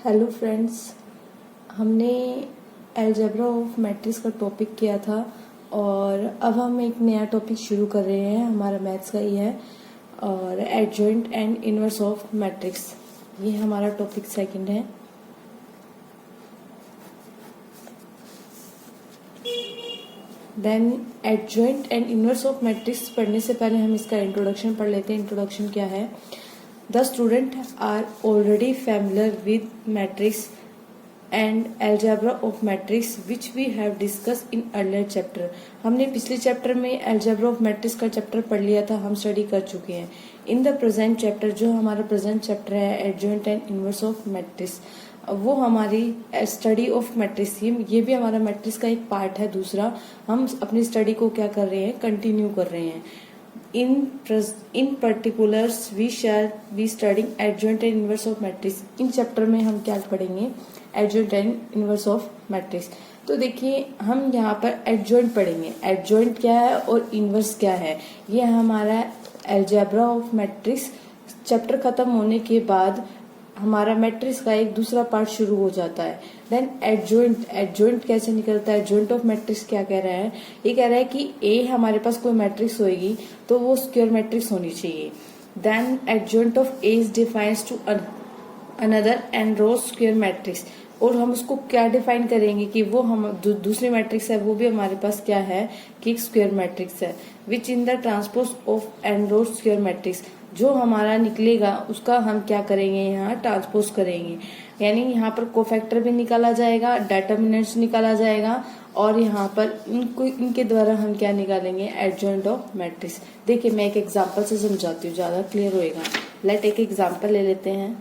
Hello friends, हमने algebra of matrix का topic किया था और अब हम एक नया टॉपिक शुरू कर रहे हैं। हमारा मैथ्स का ही है और adjoint and inverse of matrix, ये हमारा टॉपिक सेकंड है। Then adjoint and inverse of matrix पढ़ने से पहले हम इसका इंट्रोडक्शन पढ़ लेते हैं। इंट्रोडक्शन क्या है? The student are already familiar with matrix and algebra of matrix which we have discussed in earlier chapter। हमने पिछले चैप्टर में algebra of matrix का चैप्टर पढ़ लिया था, हम स्टडी कर चुके हैं। इन द प्रेजेंट चैप्टर, जो हमारा प्रेजेंट चैप्टर है adjoint and inverse of matrix, वो हमारी स्टडी ऑफ मैट्रिक्स, ये भी हमारा मैट्रिक्स का एक पार्ट है। दूसरा, हम अपनी स्टडी को क्या कर रहे हैं, कंटिन्यू कर रहे हैं। In particulars we shall be studying adjoint and inverse of matrix। In chapter में हम क्या पढ़ेंगे? adjoint and inverse of matrix। तो देखिए, हम यहाँ पर adjoint पढ़ेंगे। adjoint क्या है और inverse क्या है, ये हमारा algebra of matrix चैप्टर खत्म होने के बाद हमारा मैट्रिक्स का एक दूसरा पार्ट शुरू हो जाता है। देन एडजॉइंट कैसे निकलता है? एडजॉइंट ऑफ मैट्रिक्स क्या कह रहा है? ये कह रहा है कि ए हमारे पास कोई मैट्रिक्स होगी तो वो स्क्वायर मैट्रिक्स होनी चाहिए। Then adjoint of A is defines to another and row square matrix, और हम उसको क्या डिफाइन करेंगे कि वो हम दूसरी मैट्रिक्स है, वो भी हमारे पास क्या है कि एक स्क्वायर मैट्रिक्स है। Which in the transpose of and row square matrix, जो हमारा निकलेगा उसका हम क्या करेंगे, यहाँ ट्रांसपोज करेंगे। यानी यहाँ पर कोफैक्टर भी निकाला जाएगा, डिटर्मिनेंट्स निकाला जाएगा, और यहाँ पर इनके द्वारा हम क्या निकालेंगे, एडजॉइंट ऑफ मैट्रिक्स। देखिए, मैं एक एग्जांपल से समझाती हूँ, ज्यादा क्लियर होएगा। लेट एक एग्जांपल ले लेते हैं।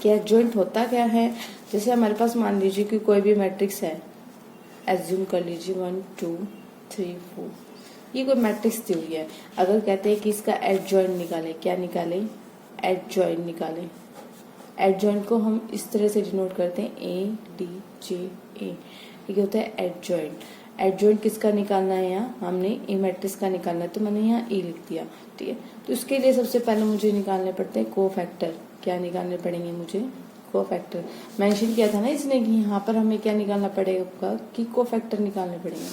कि एडजॉइंट होता क्या है? जैसे हमारे पास मान लीजिए कि कोई भी मैट्रिक्स है, एज्यूम कर लीजिए 1 2 3 4, ये कोई मैट्रिक्स दी हुई है। अगर कहते हैं कि इसका एडजॉइंट निकाले, क्या निकाले? एडजॉइंट निकाले। एडजॉइंट को हम इस तरह से डिनोट करते हैं ADJA, ये होता है एडजॉइंट। एडजॉइंट किसका निकालना है? यहाँ हमने ए मैट्रिक्स का निकालना है, तो मैंने यहाँ ए लिख दिया। ठीक है, तो इसके लिए सबसे पहले मुझे निकालने पड़ते हैं कोफैक्टर। क्या निकालने पड़ेंगे मुझे? कोफैक्टर। मेंशन किया था ना इसने कि यहाँ पर हमें क्या निकालना पड़ेगा कि कोफैक्टर निकालने पड़ेंगे।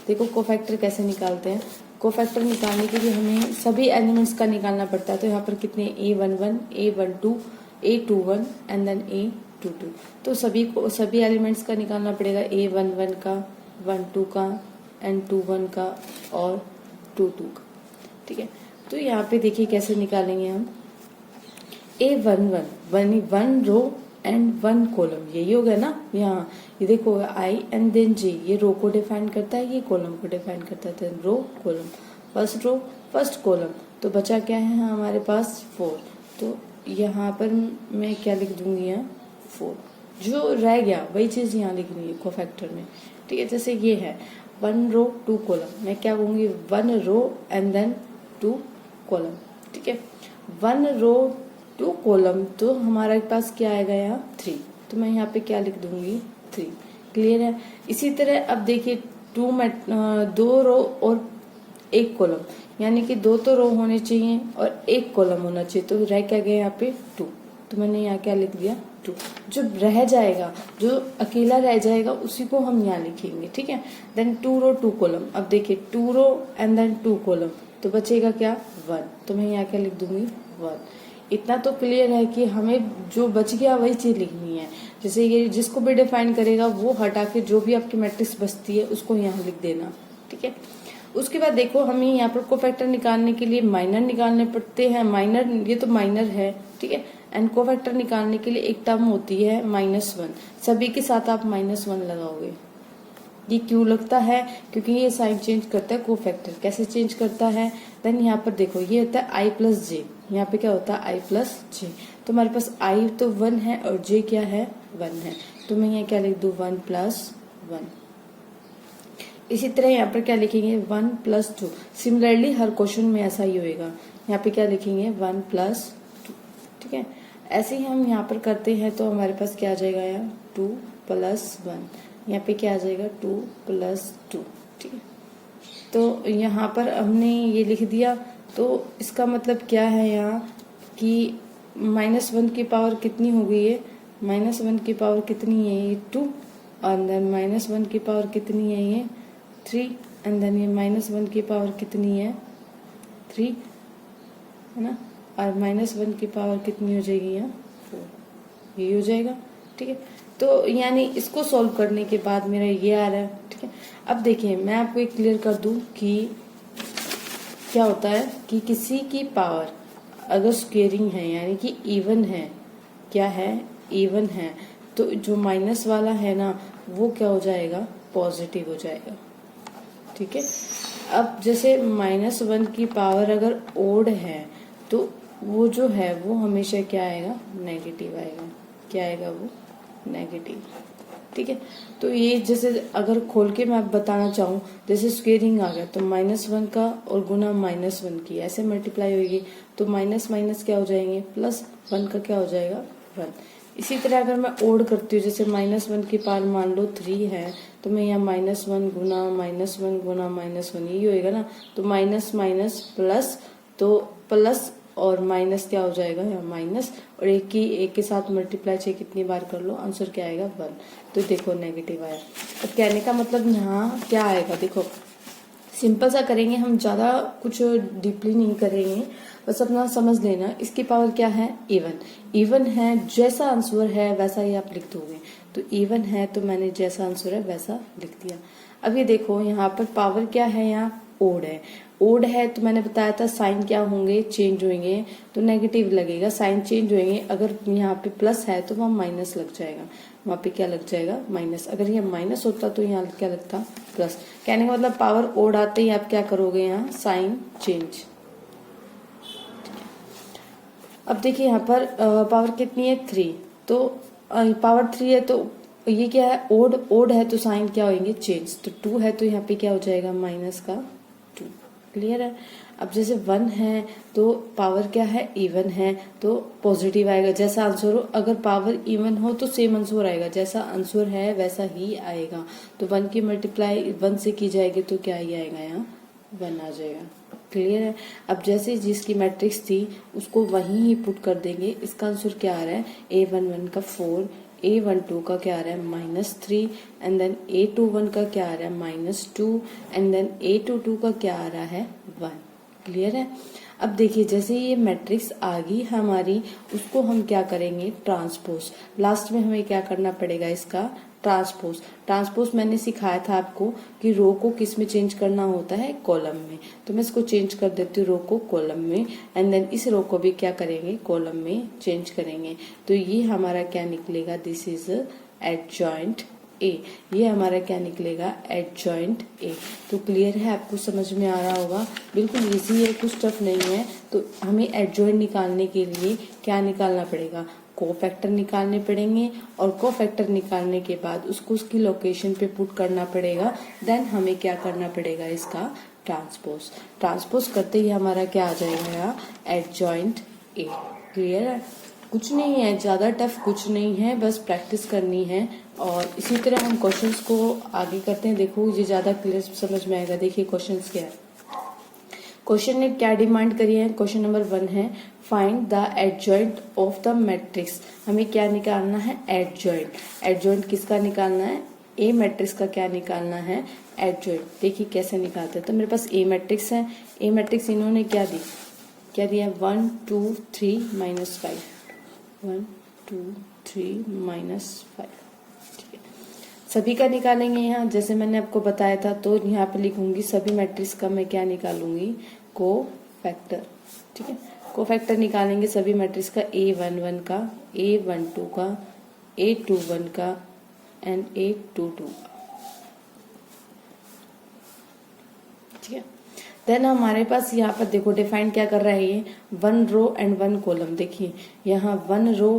देखो कोफैक्टर कैसे निकालते हैं। कोफैक्टर निकालने के लिए हमें सभी एलिमेंट्स का निकालना पड़ता है। तो यहाँ पर कितने? A11, A12, A21 and then A22। तो सभी एलिमेंट्स का निकालना पड़ेगा। A11 का, 12 का एंड 21 का और 22 का। ठीक है, तो यहाँ पे देखिए कैसे निकालेंगे हम। A11 one row and 1 column, यही होगा ना। यहाँ ये देखो I एंड देन J, ये रो को डिफाइन करता है, ये कॉलम को डिफाइन करता है। Then row column, first row first column, तो बचा क्या है हमारे पास? 4। तो यहाँ पर मैं क्या लिख दूंगी? यहाँ 4। जो रह गया वही चीज यहाँ लिखनी है कोफैक्टर में। ठीक है, जैसे ये है 1 रो 2 कॉलम, मैं क्या कहूंगी? 1 रो एंड देन 2 कॉलम। ठीक है, 1 रो 2 कॉलम, तो हमारे पास क्या आएगा यहाँ? 3। तो मैं यहाँ पे क्या लिख दूंगी? 3। क्लियर है? इसी तरह अब देखिए 2 रो और 1 कॉलम, यानी कि 2 तो रो होने चाहिए और 1 कॉलम होना चाहिए। तो रह क्या गया यहाँ पे? 2। तो मैंने यहाँ क्या लिख दिया? 2। जो रह जाएगा, जो अकेला रह जाएगा, उसी को हम यहाँ लिखेंगे। ठीक है, देन 2 रो 2 कॉलम। अब देखिए 2 रो एंड देन 2 कॉलम, तो बचेगा क्या? 1। तो मैं यहाँ क्या लिख दूंगी? 1। इतना तो क्लियर है कि हमें जो बच गया वही चीज लिखनी है। जैसे ये जिसको भी डिफाइन करेगा वो हटा के जो भी आपकी मैट्रिक्स बचती है उसको यहाँ लिख देना। ठीक है, उसके बाद देखो हमें यहाँ पर कोफैक्टर निकालने के लिए माइनर निकालने पड़ते हैं। माइनर, ये तो माइनर है। ठीक है, एंड कोफैक्टर निकालने के लिए एक टर्म होती है -1। सभी के साथ आप -1 लगाओगे। ये क्यों लगता है? क्योंकि ये साइन चेंज करता है कोफैक्टर। कैसे चेंज करता है? देन यहाँ पर देखो ये होता है I+J, यहाँ पे क्या होता है? I+J। तो हमारे पास I तो 1 है और J क्या है? 1 है। तो मैं यहाँ क्या लिख दूं? 1+1। इसी तरह यहाँ पर क्या लिखेंगे? 1+2। सिमिलरली हर क्वेश्चन में ऐसा ही होएगा। यहाँ पे क्या लिखेंगे? 1+2। ठीक है, ऐसे ही हम यहाँ पर करते हैं तो हमारे पास क्या आ जाएगा? यहाँ 2+1। यहाँ पे क्या आ जाएगा? 2+2। ठीक है, तो यहाँ पर हमने ये लिख दिया। तो इसका मतलब क्या है यहाँ कि -1 की पावर कितनी हो गई है, -1 की पावर कितनी है ये 2, और देन -1 की पावर कितनी है ये 3, एंड देन ये -1 की पावर कितनी है 3, है ना, और -1 की पावर कितनी हो जाएगी यहाँ 4, ये हो जाएगा। ठीक है, तो यानी इसको सॉल्व करने के बाद मेरा ये आ रहा है। ठीक है, अब देखिए मैं आपको एक क्लियर कर दूं कि क्या होता है कि किसी की पावर अगर स्क्वेयरिंग है यानी कि इवन है, क्या है, इवन है, तो जो माइनस वाला है ना वो क्या हो जाएगा, पॉजिटिव हो जाएगा। ठीक है, अब जैसे -1 की पावर अगर ओड है तो वो जो है वो हमेशा क्या आएगा, नेगेटिव आएगा। क्या आएगा वो, नेगेटिव। ठीक है, तो ये जैसे अगर खोल के मैं आप बताना चाहूँ, जैसे स्क्वेयरिंग आ गया तो -1 का और गुना -1 की ऐसे मल्टीप्लाई होगी, तो माइनस माइनस क्या हो जाएंगे, +1 का क्या हो जाएगा 1। इसी तरह अगर मैं ओड करती हूँ, जैसे -1 की पावर मान लो 3 है, तो मैं यहाँ -1 गुना -1 गुना -1 यही होएगा ना, तो माइनस माइनस प्लस, तो प्लस और माइनस क्या हो जाएगा यहाँ माइनस, और एक के साथ मल्टीप्लाई चाहे कितनी बार कर लो, आंसर क्या आएगा 1। तो देखो नेगेटिव आया। तो कहने का मतलब यहाँ क्या आएगा, देखो सिंपल सा करेंगे हम, ज्यादा कुछ डीपली नहीं करेंगे, बस अपना समझ लेना। इसकी पावर क्या है, इवन। इवन है, जैसा आंसर है वैसा ही आप लिख दोगे। तो इवन है तो मैंने जैसा आंसर है वैसा लिख दिया। अब ये देखो यहाँ पर पावर क्या है, यहाँ ओड है। ओड है तो मैंने बताया था साइन क्या होंगे, चेंज होंगे, तो नेगेटिव लगेगा, साइन चेंज होंगे। अगर यहाँ पे प्लस है तो वहाँ माइनस लग जाएगा, वहाँ पे क्या लग जाएगा, माइनस। अगर ये माइनस होता तो यहाँ क्या लगता, प्लस। कहने का मतलब पावर ओड आते ही आप क्या करोगे, यहाँ साइन चेंज। अब देखिए यहाँ पर पावर कितनी है 3, तो पावर 3 है तो ये क्या है, ओड। ओड है तो साइन क्या होंगे, चेंज। तो 2 है तो यहाँ पे क्या हो जाएगा, माइनस का 2। क्लियर है। अब जैसे 1 है तो पावर क्या है, इवन है, तो पॉजिटिव आएगा। जैसा आंसर हो, अगर पावर इवन हो तो सेम आंसर आएगा, जैसा आंसर है वैसा ही आएगा। तो 1 की मल्टीप्लाई 1 से की जाएगी तो क्या ही आएगा, यहाँ 1 आ जाएगा। क्लियर है। अब जैसे जिसकी मैट्रिक्स थी उसको वहीं ही पुट कर देंगे। इसका आंसर क्या आ रहा है, A11 का 4, A12 का क्या आ रहा है -3, एंड देन A21 का क्या आ रहा है -2, एंड देन A22 का क्या आ रहा है 1। क्लियर है। अब देखिए जैसे ये मैट्रिक्स आ गई हमारी, उसको हम क्या करेंगे, ट्रांसपोज। लास्ट में हमें क्या करना पड़ेगा, इसका ट्रांसपोज। ट्रांसपोज मैंने सिखाया था आपको कि रो को किस में चेंज करना होता है, कॉलम में। तो मैं इसको चेंज कर देती हूँ रो को कॉलम में, एंड देन इस रो को भी क्या करेंगे, कॉलम में चेंज करेंगे। तो ये हमारा क्या निकलेगा, दिस इज एडजॉइंट ए। ये हमारा क्या निकलेगा, एडजॉइंट ए। तो क्लियर है, आपको समझ में आ रहा होगा, बिल्कुल इजी है, कुछ टफ नहीं है। तो हमें एडजॉइंट निकालने के लिए क्या निकालना पड़ेगा, कोफैक्टर निकालने पड़ेंगे, और कोफैक्टर निकालने के बाद उसको उसकी लोकेशन पे पुट करना पड़ेगा। देन हमें क्या करना पड़ेगा, इसका ट्रांसपोज। ट्रांसपोज करते ही हमारा क्या आ जाएगा, यहाँ एडजॉइंट ए। क्लियर है, कुछ नहीं है, ज्यादा टफ कुछ नहीं है, बस प्रैक्टिस करनी है। और इसी तरह हम क्वेश्चंस को आगे करते हैं। देखो ये ज्यादा क्लियर समझ में आएगा। देखिए क्वेश्चंस क्या है, क्वेश्चन ने क्या डिमांड करी है। क्वेश्चन नंबर 1 है, find the adjoint of the matrix. हमें क्या निकालना है, एडजॉइंट। एडजॉइंट किसका निकालना है, ए मैट्रिक्स का क्या निकालना है, एडजॉइंट। देखिए कैसे निकालते हैं। तो मेरे पास ए मैट्रिक्स है, ए मैट्रिक्स इन्होंने क्या दी, क्या दिया, 1 2 3 -5, 1 2 3 -5। ठीक है, सभी का निकालेंगे यहाँ, जैसे मैंने आपको बताया था। तो यहाँ पे लिखूंगी सभी मैट्रिक्स का मैं क्या निकालूंगी, कोफैक्टर। ठीक है, कोफैक्टर निकालेंगे सभी मैट्रिक्स का, A11 का, A12 का, A21 का, एंड A22 का। ठीक है, देन हमारे पास यहाँ पर देखो डिफाइन क्या कर रहा है ये, 1 रो एंड 1 कॉलम। देखिए यहाँ 1 row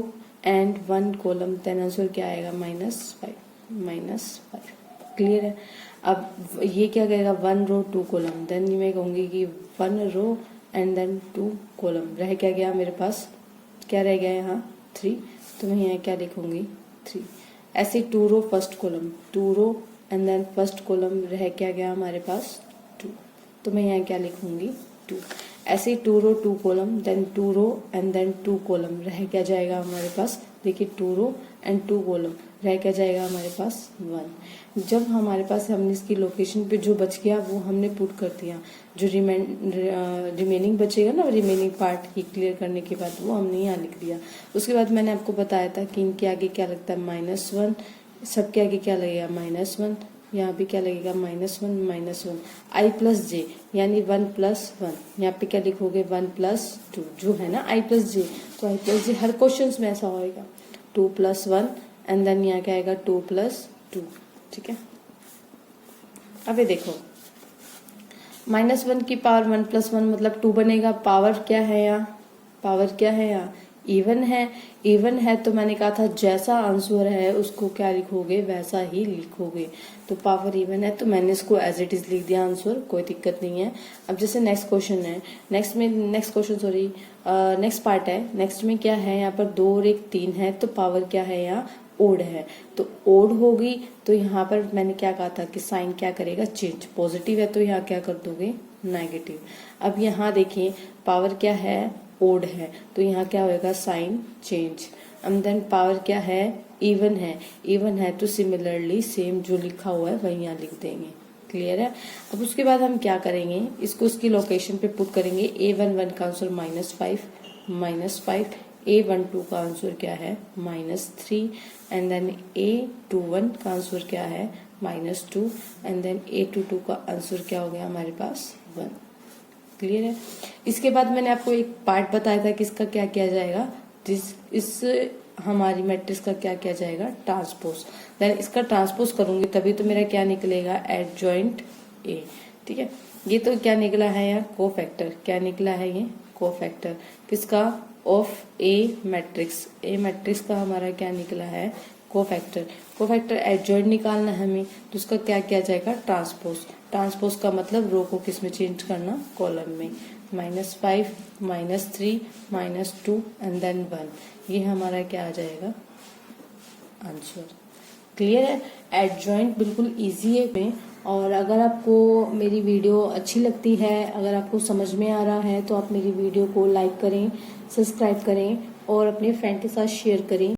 and 1 column, then answer क्या आएगा, -5। क्लियर है। अब ये क्या कहेगा, 1 रो 2 कॉलम, देन मैं कहूंगी कि 1 रो एंड देन 2 कॉलम। रह क्या गया मेरे पास, क्या रह गया यहाँ 3, तो मैं यहाँ क्या लिखूंगी 3। ऐसे 2 row first column, 2 row and then first column, रह क्या गया हमारे पास 2, तो मैं यहाँ क्या लिखूंगी 2। ऐसे ही 2 row 2 column, then 2 row and then 2 column, रह क्या जाएगा हमारे पास, देखिए 2 रो एंड 2 कॉलम, रह क्या जाएगा हमारे पास 1। जब हमारे पास हमने इसकी लोकेशन पे जो बच गया वो हमने पुट कर दिया, जो रिमेनिंग बचेगा ना, रिमेनिंग पार्ट की क्लियर करने के बाद वो हमने यहाँ लिख दिया। उसके बाद मैंने आपको बताया था कि इनके आगे क्या लगता है -1, सबके आगे क्या लगेगा -1, यहाँ पे क्या लगेगा -1 i प्लस जे, यानी 1 + 1, यहाँ पे क्या लिखोगे 1 + 2, जो है ना i प्लस जे, तो i plus J her question में ऐसा होएगा, 2 + 1 एंड देन यहाँ क्या आएगा 2 + 2, ठीक है। अब ये देखो -1 की पावर 1 + 1 मतलब 2 बनेगा, पावर क्या है यहाँ, पावर क्या है यहाँ, इवन है, इवन है तो मैंने कहा था जैसा आंसर है उसको क्या लिखोगे वैसा ही लिखोगे, तो पावर इवन है तो मैंने इसको एज इट इज लिख दिया आंसर, कोई दिक्कत नहीं है। अब जैसे नेक्स्ट क्वेश्चन है, नेक्स्ट पार्ट है, नेक्स्ट में क्या है, यहाँ पर 2 और 1 3 है, तो पावर क्या है यहाँ ओड है, तो ओड होगी, तो यहाँ पर मैंने क्या कहा था कि साइन क्या करेगा चेंज, पॉजिटिव है तो यहाँ क्या कर दोगे नेगेटिव। अब यहाँ देखिए पावर क्या है ओड है, तो यहाँ क्या होएगा sign change. And then power क्या है इवन है, इवन है तो सिमिलरली सेम जो लिखा हुआ है वही यहाँ लिख देंगे, क्लियर है। अब उसके बाद हम क्या करेंगे, इसको उसकी लोकेशन पे पुट करेंगे, A11 का आंसर -5, A12 का आंसर क्या है -3 एंड देन A21 का आंसर क्या है -2 एंड देन A22 का आंसर क्या हो गया हमारे पास 1, क्लियर है। इसके बाद मैंने आपको एक पार्ट बताया था कि इसका क्या किया जाएगा, इस हमारी मैट्रिक्स का क्या किया जाएगा ट्रांसपोज, देन इसका ट्रांसपोज करूंगी तभी तो मेरा क्या निकलेगा एडजॉइंट ए, ठीक है। ये तो क्या निकला है यहाँ कोफैक्टर, क्या निकला है ये कोफैक्टर किसका of A matrix, A matrix का हमारा क्या निकला है कोफैक्टर, कोफैक्टर एडजॉइंट निकालना है हमें, तो उसका क्या किया जाएगा ट्रांसपोज, ट्रांसपोज का मतलब रो को किस में चेंज करना कॉलम में, -5 -3 -2 एंड देन 1, ये हमारा क्या आ जाएगा आंसर, क्लियर है। एडजॉइंट बिल्कुल इजी है, और अगर आपको मेरी वीडियो अच्छी लगती है, अगर आपको समझ में आ रहा है तो आप मेरी वीडियो को लाइक करें, सब्सक्राइब करें और अपने फ्रेंड के साथ शेयर करें।